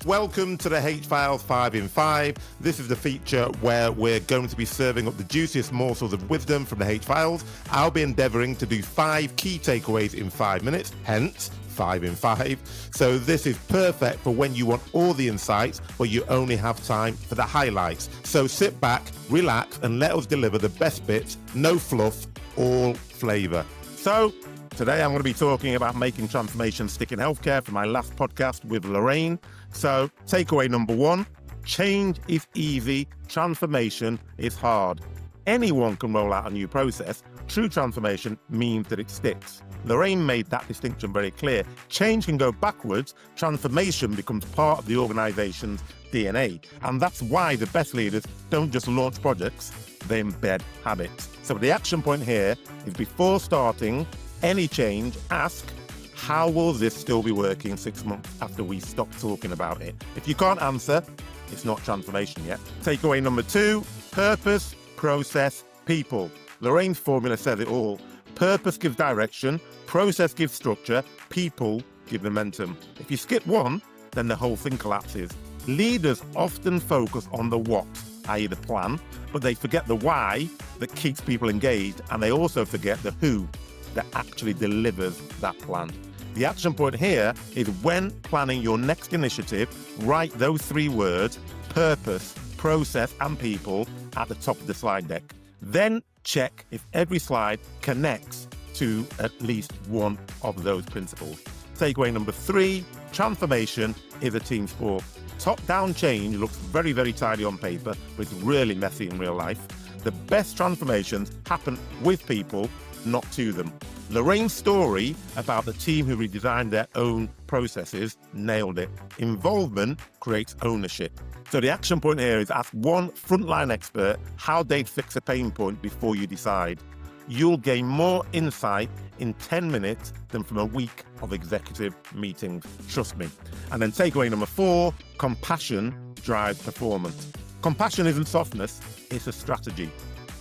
Welcome to the H-Files 5 in 5. This is the feature where we're going to be serving up the juiciest morsels of wisdom from the H-Files. I'll be endeavouring to do 5 key takeaways in 5 minutes, hence 5 in 5. So this is perfect for when you want all the insights, but you only have time for the highlights. So sit back, relax, and let us deliver the best bits, no fluff, all flavour. So today I'm going to be talking about making transformation stick in healthcare for my last podcast with Lorraine. So takeaway number 1, change is easy, transformation is hard. Anyone can roll out a new process. True transformation means that it sticks. Lorraine made that distinction very clear. Change can go backwards, transformation becomes part of the organization's DNA. And that's why the best leaders don't just launch projects, they embed habits. So the action point here is before starting any change, ask, how will this still be working 6 months after we stop talking about it? If you can't answer, it's not transformation yet. Takeaway number 2, purpose, process, people. Lorraine's formula says it all. Purpose gives direction, process gives structure, people give momentum. If you skip one, then the whole thing collapses. Leaders often focus on the what, i.e. the plan, but they forget the why that keeps people engaged, and they also forget the who that actually delivers that plan. The action point here is when planning your next initiative, write those 3 words, purpose, process, and people, at the top of the slide deck. Then check if every slide connects to at least one of those principles. Takeaway number 3, transformation is a team sport. Top-down change looks very, very tidy on paper, but it's really messy in real life. The best transformations happen with people, not to them. Lorraine's story about the team who redesigned their own processes nailed it. Involvement creates ownership. So the action point here is ask one frontline expert how they'd fix a pain point before you decide. You'll gain more insight in 10 minutes than from a week of executive meetings. Trust me. And then takeaway number 4, compassion drives performance. Compassion isn't softness, it's a strategy.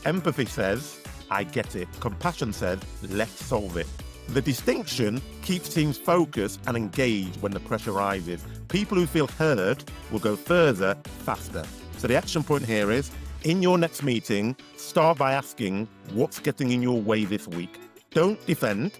Empathy says, I get it. Compassion says, let's solve it. The distinction keeps teams focused and engaged when the pressure rises. People who feel heard will go further, faster. So the action point here is, in your next meeting, start by asking what's getting in your way this week. Don't defend,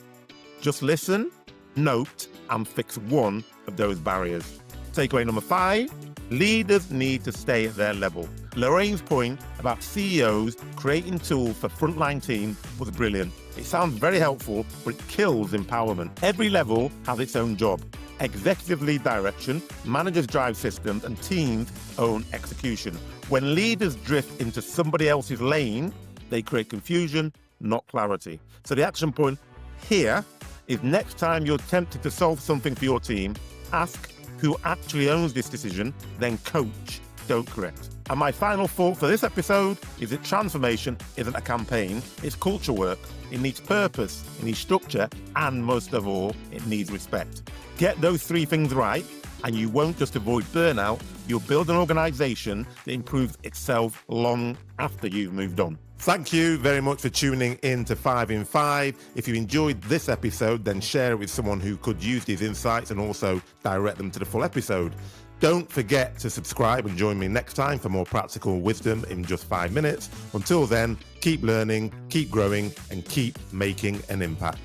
just listen, note, and fix one of those barriers. Takeaway number 5, leaders need to stay at their level. Lorraine's point about CEOs creating tools for frontline teams was brilliant. It sounds very helpful, but it kills empowerment. Every level has its own job. Executives lead direction, managers drive systems, and teams own execution. When leaders drift into somebody else's lane, they create confusion, not clarity. So the action point here is next time you're tempted to solve something for your team, ask who actually owns this decision, then coach, don't correct. And my final thought for this episode is that transformation isn't a campaign, it's culture work. It needs purpose, it needs structure, and most of all, it needs respect. Get those 3 things right, and you won't just avoid burnout, you'll build an organization that improves itself long after you've moved on. Thank you very much for tuning in to 5 in 5. If you enjoyed this episode, then share it with someone who could use these insights and also direct them to the full episode. Don't forget to subscribe and join me next time for more practical wisdom in just 5 minutes. Until then, keep learning, keep growing, and keep making an impact.